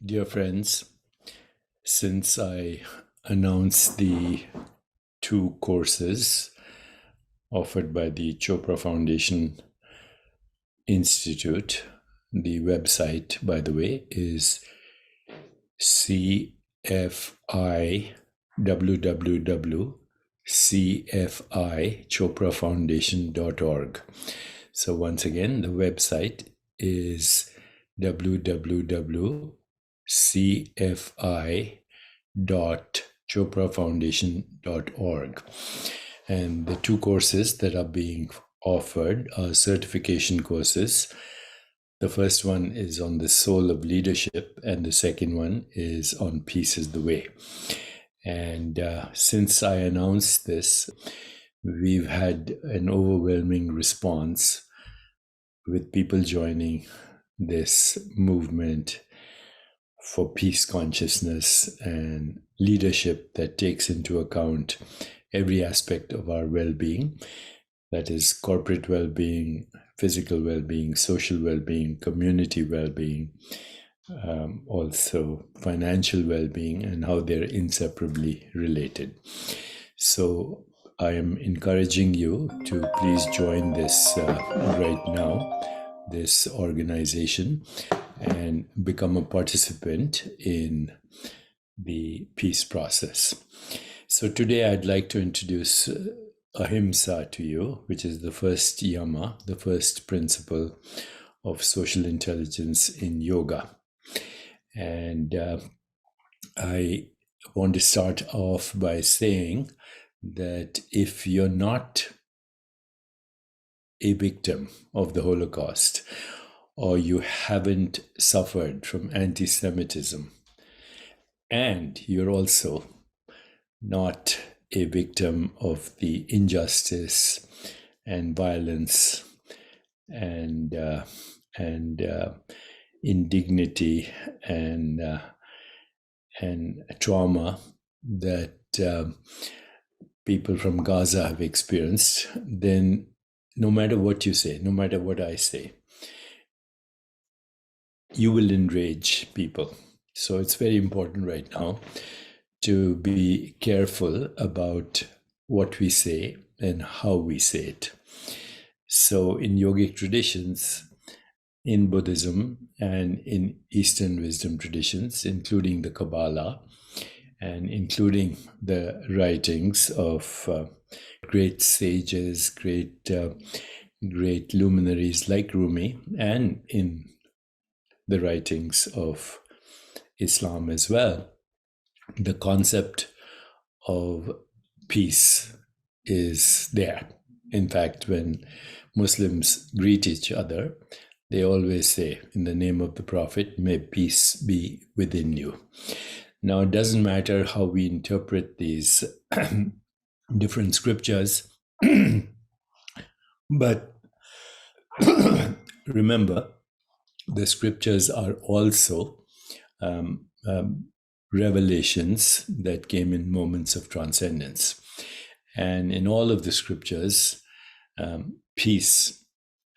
Dear friends, since I announced the two courses offered by the Chopra Foundation Institute, the website, by the way, is www.choprafoundation.org. So once again, the website is www.cfi.choprafoundation.org. And the two courses that are being offered are certification courses. The first one is on the soul of leadership, and the second one is on peace is the way. And since I announced this, we've had an overwhelming response with people joining this movement for peace consciousness and leadership that takes into account every aspect of our well-being. That is corporate well-being, physical well-being, social well-being, community well-being, also financial well-being, and how they're inseparably related. So I am encouraging you to please join this right now, this organization, and become a participant in the peace process. So today I'd like to introduce Ahimsa to you, which is the first yama, the first principle of social intelligence in yoga. And I want to start off by saying that if you're not a victim of the Holocaust, or you haven't suffered from anti-Semitism, and you're also not a victim of the injustice and violence and indignity and trauma that people from Gaza have experienced, then no matter what you say, no matter what I say, you will enrage people. So it's very important right now to be careful about what we say and how we say it. So in yogic traditions, in Buddhism and in Eastern wisdom traditions, including the Kabbalah and including the writings of great sages, great luminaries like Rumi, and in the writings of Islam as well, the concept of peace is there. In fact, when Muslims greet each other, they always say, in the name of the Prophet, may peace be within you. Now, it doesn't matter how we interpret these different scriptures, but remember, the scriptures are also revelations that came in moments of transcendence. And in all of the scriptures, peace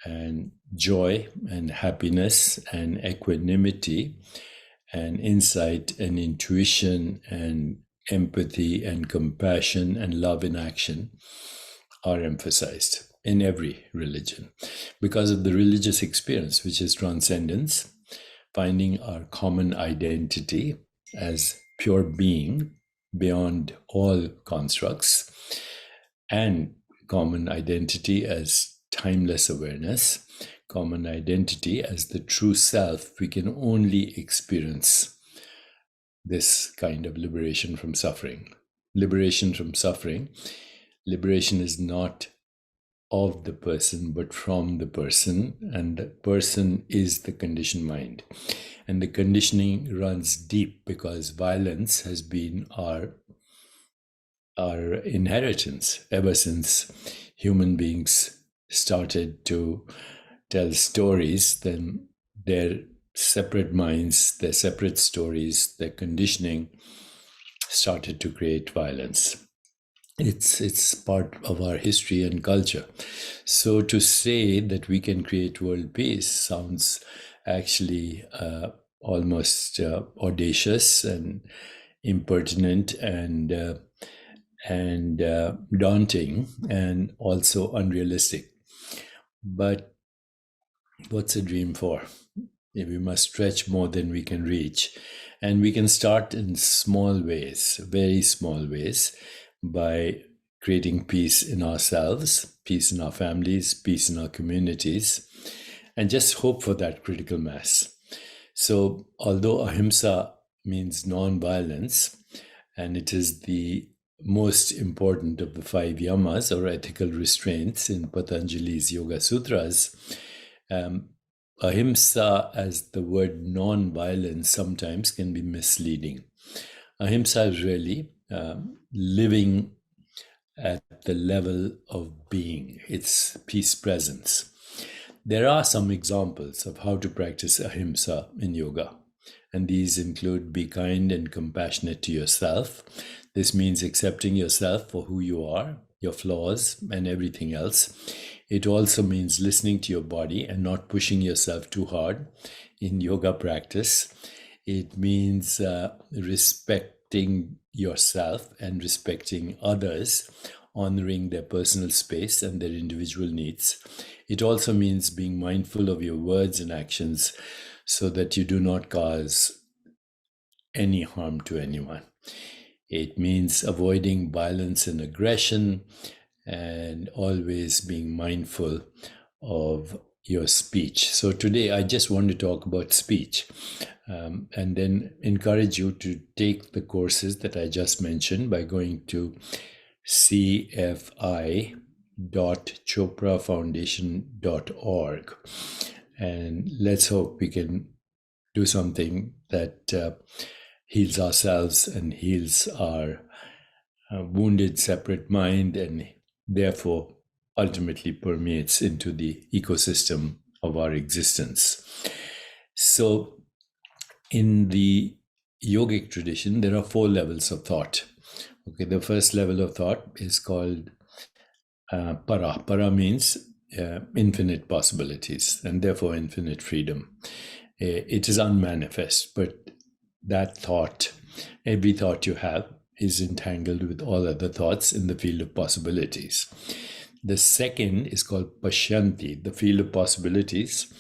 and joy and happiness and equanimity and insight and intuition and empathy and compassion and love in action are emphasized in every religion because of the religious experience, which is transcendence, finding our common identity as pure being beyond all constructs, and common identity as timeless awareness, common identity as the true self. We can only experience this kind of liberation from suffering. Liberation from suffering. Liberation is not of the person, but from the person, and the person is the conditioned mind. And the conditioning runs deep because violence has been our inheritance ever since human beings started to tell stories. Then their separate minds, their separate stories, their conditioning started to create violence. It's part of our history and culture. So to say that we can create world peace sounds actually almost audacious and impertinent and daunting and also unrealistic. But what's a dream for? We must stretch more than we can reach. And we can start in small ways, very small ways, by creating peace in ourselves, peace in our families, peace in our communities, and just hope for that critical mass. So, although ahimsa means non-violence, and it is the most important of the 5 yamas or ethical restraints in Patanjali's Yoga Sutras, ahimsa as the word non-violence sometimes can be misleading. Ahimsa is really living at the level of being, it's peace presence. There are some examples of how to practice ahimsa in yoga, and these include be kind and compassionate to yourself. This means accepting yourself for who you are, your flaws, and everything else. It also means listening to your body and not pushing yourself too hard in yoga practice. It means respecting yourself and respecting others, honoring their personal space and their individual needs. It also means being mindful of your words and actions so that you do not cause any harm to anyone. It means avoiding violence and aggression and always being mindful of your speech. So today I just want to talk about speech and then encourage you to take the courses that I just mentioned by going to cfi.choprafoundation.org, and let's hope we can do something that heals ourselves and heals our wounded separate mind, and therefore ultimately permeates into the ecosystem of our existence. So in the yogic tradition, there are 4 levels of thought. Okay, the first level of thought is called para. Para means infinite possibilities and therefore infinite freedom. It is unmanifest, but that thought, every thought you have, is entangled with all other thoughts in the field of possibilities. The second is called pashyanti. The field of possibilities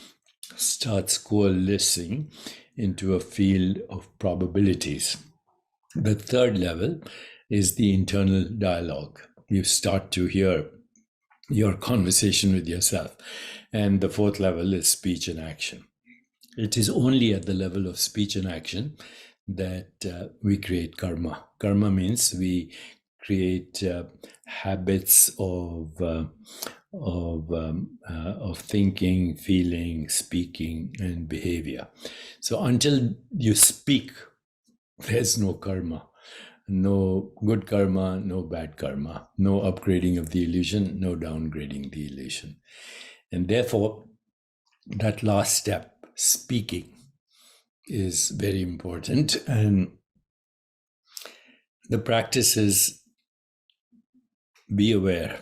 starts coalescing into a field of probabilities. The third level is the internal dialogue. You start to hear your conversation with yourself. And the fourth level is speech and action. It is only at the level of speech and action that we create karma. Karma means we create habits of thinking, feeling, speaking, and behavior. So until you speak, there's no karma. No good karma, no bad karma, no upgrading of the illusion, no downgrading the illusion. And therefore, that last step, speaking, is very important. And the practice is be aware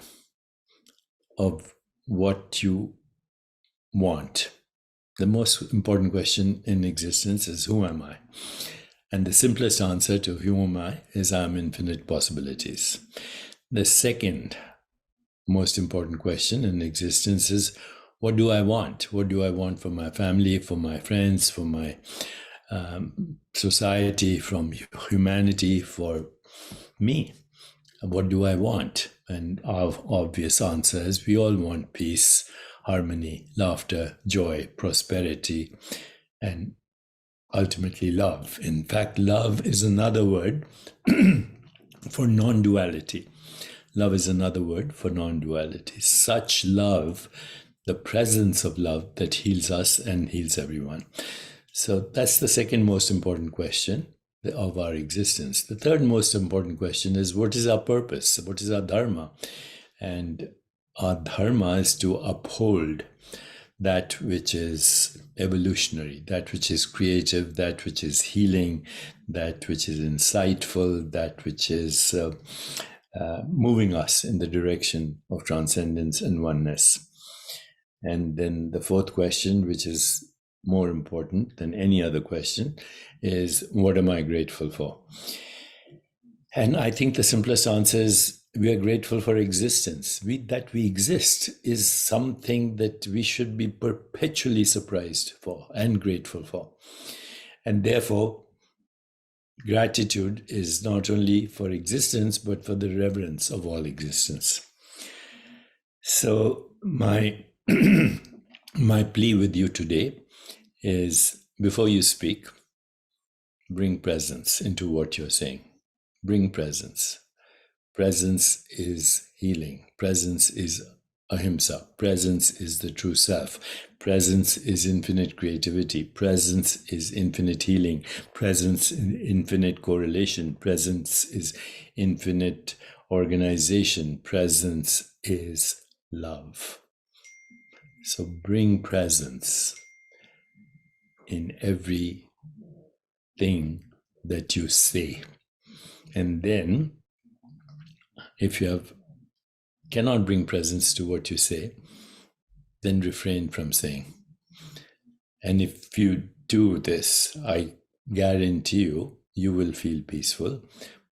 of what you want. The most important question in existence is, who am I? And the simplest answer to who am I is I am infinite possibilities. The second most important question in existence is, what do I want? What do I want for my family, for my friends, for my society, from humanity, for me? What do I want? And our obvious answer is we all want peace, harmony, laughter, joy, prosperity, and ultimately love. In fact, love is another word for non-duality. Love is another word for non-duality. Such love, the presence of love that heals us and heals everyone. So that's the second most important question of our existence. The third most important question is, what is our purpose? What is our dharma? And our dharma is to uphold that which is evolutionary, that which is creative, that which is healing, that which is insightful, that which is moving us in the direction of transcendence and oneness. And then the fourth question, which is more important than any other question, is what am I grateful for? And I think the simplest answer is we are grateful for existence. That we exist is something that we should be perpetually surprised for and grateful for. And therefore, gratitude is not only for existence, but for the reverence of all existence. So my my plea with you today is, before you speak, bring presence into what you're saying. Bring presence. Presence is healing. Presence is ahimsa. Presence is the true self. Presence is infinite creativity. Presence is infinite healing. Presence is infinite correlation. Presence is infinite organization. Presence is love. So bring presence in everything that you say. And then, if you cannot bring presence to what you say, then refrain from saying. And if you do this, I guarantee you, you will feel peaceful,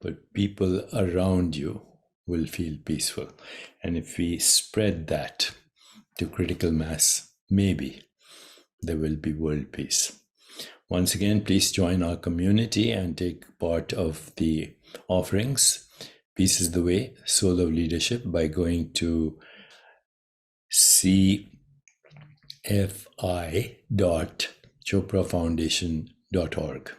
but people around you will feel peaceful. And if we spread that to critical mass, maybe there will be world peace. Once again, please join our community and take part of the offerings. Peace is the way, soul of leadership, by going to cfi.choprafoundation.org.